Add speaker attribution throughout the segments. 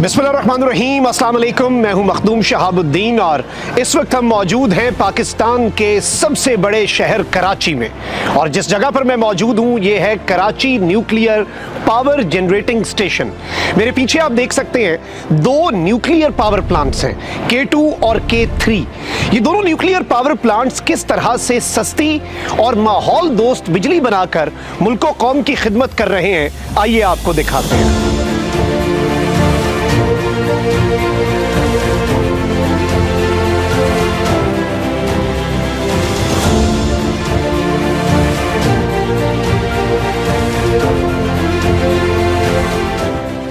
Speaker 1: बिस्मिल्लाहिर्रहमानिर्रहीम, अस्सलाम वालेकुम। मैं हूं मखदूम शहाबुद्दीन और इस वक्त हम मौजूद हैं पाकिस्तान के सबसे बड़े शहर कराची में। और जिस जगह पर मैं मौजूद हूं ये है Karachi nuclear power generating station. मेरे पीछे आप देख सकते हैं दो न्यूक्लियर पावर प्लांट्स हैं, K2 और K3। ये दोनों न्यूक्लियर पावर प्लांट्स किस तरह से सस्ती और माहौल दोस्त बिजली बनाकर मुल्क व कौम की खिदमत कर रहे हैं, आइए आपको दिखाते हैं।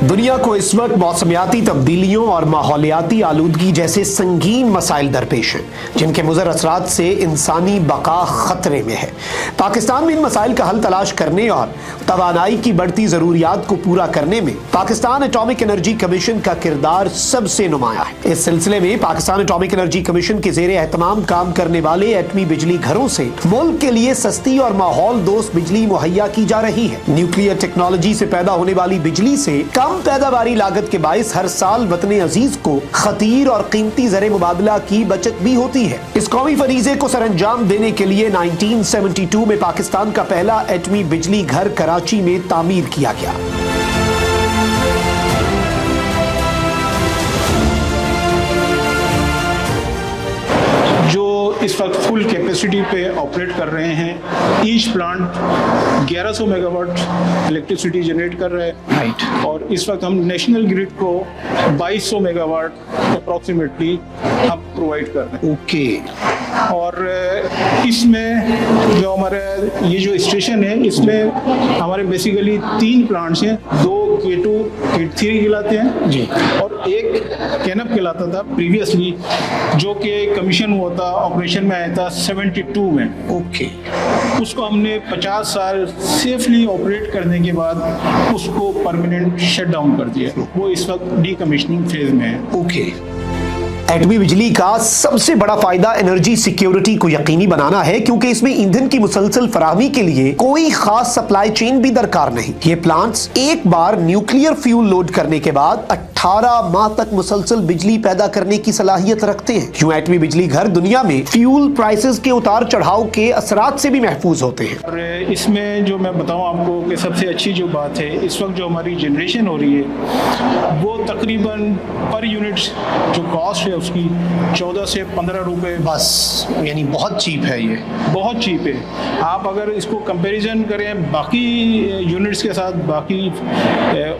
Speaker 1: दुनिया को इस वक्त मौसमियाती तब्दीलियों और माहौलियाती आलूदगी जैसे संगीन मसाइल दरपेश हैं, जिनके मुज़र असरात से इंसानी बका खतरे में है। पाकिस्तान में इन मसाइल का हल तलाश करने और तवानाई की बढ़ती ज़रूरियात को पूरा करने में पाकिस्तान एटॉमिक एनर्जी कमीशन का किरदार सबसे नुमायां है। इस सिलसिले में पाकिस्तान एटॉमिक एनर्जी कमीशन के ज़ेरे एहतमाम काम करने वाले एटमी बिजली घरों से मुल्क के लिए सस्ती और माहौल दोस्त बिजली मुहैया की जा रही है। न्यूक्लियर टेक्नोलॉजी से पैदा होने वाली बिजली से कम पैदावारी लागत के बाइस हर साल वतने अजीज को खतीर और कीमती ज़रे मुबादला की बचत भी होती है। इस कौमी फरीजे को सरअंजाम देने के लिए 1972 में पाकिस्तान का पहला एटमी बिजली घर कराची में तामीर किया गया।
Speaker 2: इस वक्त फुल कैपेसिटी पे ऑपरेट कर रहे हैं। Each plant 1100 megawatt electricity generate कर रहा है।
Speaker 1: राइट।
Speaker 2: और इस वक्त हम नेशनल ग्रिड को 2200 मेगावाट अप्रॉक्सीमेटली हम प्रोवाइड कर रहे हैं।
Speaker 1: ओके।
Speaker 2: और इसमें जो हमारे ये जो स्टेशन है, इसमें हमारे बेसिकली 3 प्लांट्स हैं। 2 K2 K3 कहलाते हैं
Speaker 1: जी,
Speaker 2: और एक कैनप कहलाता था प्रीवियसली, जो कि कमीशन हुआ था, ऑपरेशन में आया था 72 में।
Speaker 1: ओके।
Speaker 2: उसको हमने 50 साल सेफली ऑपरेट करने के बाद उसको परमानेंट शट डाउन कर दिया। वो इस वक्त डीकमीशनिंग फेज में है।
Speaker 1: ओके। एटमी बिजली का सबसे बड़ा फायदा एनर्जी सिक्योरिटी को यकीनी बनाना है, क्योंकि इसमें ईंधन की मुसलसल फराहमी के लिए कोई खास सप्लाई चेन भी दरकार नहीं। ये प्लांट्स एक बार न्यूक्लियर फ्यूल लोड करने के बाद 18 माह तक मुसलसल बिजली पैदा करने की सलाहियत रखते हैं। यूं एटमी बिजली घर दुनिया में फ्यूल प्राइसेस के उतार चढ़ाव के असरात से भी महफूज होते हैं।
Speaker 2: और इसमें जो मैं बताऊं आपको कि सबसे अच्छी जो बात है, इस वक्त जो हमारी जनरेशन हो रही है वो तकरीबन पर यूनिट जो कॉस्ट है उसकी 14 से 15 रुपए
Speaker 1: बस, यानी बहुत चीप है। ये
Speaker 2: बहुत चीप है। आप अगर इसको कंपैरिजन करें बाकी यूनिट्स के साथ, बाकी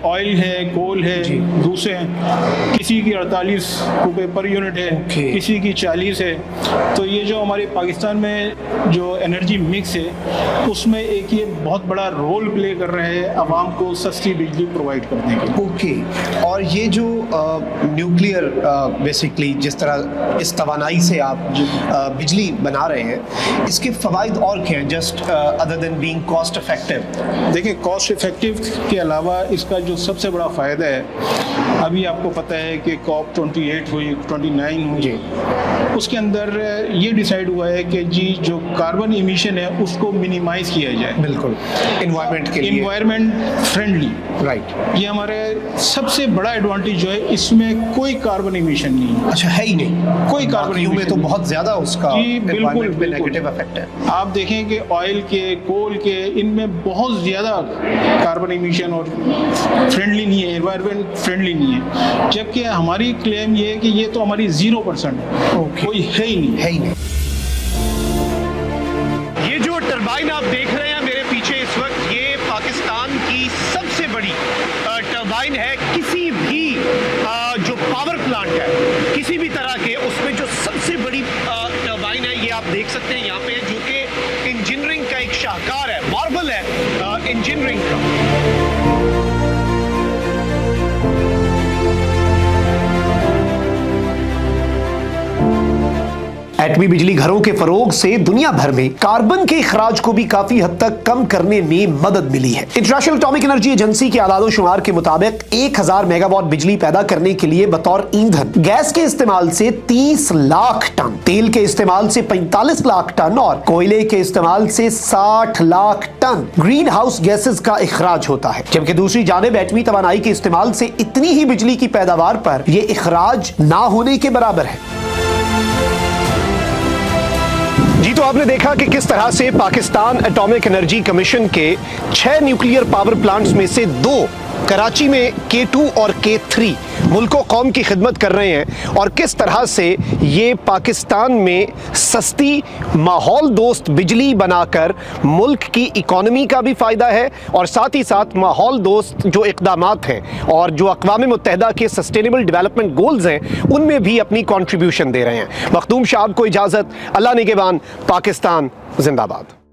Speaker 2: ऑयल है, कोल है, दूसरे हैं, किसी की 48 रुपए पर यूनिट है, किसी की 40 है। तो ये जो हमारे पाकिस्तान में जो एनर्जी मिक्स है उसमें एक ये बहुत बड़ा रोल प्ले कर रहे हैं आवाम को सस्ती बिजली प्रोवाइड करने के लिए।
Speaker 1: ओके। और ये जो न्यूक्लियर बेसिकली जिस तरह इस तवानाई से आप बिजली बना रहे हैं, इसके फ़वाइद और क्या हैं just other than being cost effective?
Speaker 2: देखिए, कॉस्ट इफेक्टिव के अलावा इसका जो सबसे बड़ा फ़ायदा है, अभी आपको पता है कि COP 28 हुई, 29 हुई, उसके अंदर ये डिसाइड हुआ है कि जी जो कार्बन इमिशन है उसको मिनिमाइज किया जाए।
Speaker 1: बिल्कुल, इन्वायरमेंट के लिए,
Speaker 2: इन्वायरमेंट फ्रेंडली।
Speaker 1: राइट।
Speaker 2: ये हमारे सबसे बड़ा एडवांटेज जो है, इसमें कोई कार्बन इमिशन नहीं है।
Speaker 1: अच्छा, है ही नहीं
Speaker 2: कोई कार्बन इमिशन
Speaker 1: में तो बहुत ज्यादा उसका
Speaker 2: जी बिल्कुल
Speaker 1: नेगेटिव इफेक्ट है।
Speaker 2: आप देखें कि ऑयल के, कोल के, इनमें बहुत ज़्यादा कार्बन इमिशन और फ्रेंडली नहीं है, एनवायरमेंट फ्रेंडली नहीं है। जबकि हमारी क्लेम ये है कि ये तो हमारी 0% है। कोई है ही नहीं,
Speaker 1: है ही नहीं।
Speaker 3: ये जो टरबाइन आप देख रहे हैं मेरे पीछे इस वक्त, ये पाकिस्तान की सबसे बड़ी टरबाइन है। किसी भी जो पावर प्लांट है किसी भी तरह के, उसमें जो सबसे बड़ी टरबाइन है ये आप देख सकते हैं यहाँ पे, जो कि इंजीनियरिंग का एक शाहकार है, मार्वल है इंजीनियरिंग का।
Speaker 1: एटमी बिजली घरों के फरोग से दुनिया भर में कार्बन के इखराज को भी काफी हद तक कम करने में मदद मिली है। इंटरनेशनल एटॉमिक एनर्जी एजेंसी के आदादो शुमार के मुताबिक 1000 मेगावाट बिजली पैदा करने के लिए बतौर ईंधन गैस के इस्तेमाल से 30 लाख टन, तेल के इस्तेमाल से 45 लाख टन और कोयले के इस्तेमाल से 60 lakh tonne greenhouse gases का इखराज होता है। जबकि दूसरी जानिब एटमी तवानाई के इस्तेमाल से इतनी ही बिजली की पैदावार पर यह इखराज ना होने के बराबर है। जी तो आपने देखा कि किस तरह से पाकिस्तान एटॉमिक एनर्जी कमीशन के 6 न्यूक्लियर पावर प्लांट्स में से 2 कराची में K2 और K3 मुल्क कौम की खिदमत कर रहे हैं और किस तरह से ये पाकिस्तान में सस्ती माहौल दोस्त बिजली बनाकर मुल्क की इकॉनमी का भी फ़ायदा है और साथ ही साथ माहौल दोस्त जो इक़दामात हैं और जो अक़वाम मुत्तहिदा के सस्टेनेबल डेवलपमेंट गोल्स हैं उनमें भी अपनी कॉन्ट्रीब्यूशन दे रहे हैं। मखदूम शाह को इजाज़त, अल्लाह निगहबान, पाकिस्तान जिंदाबाद।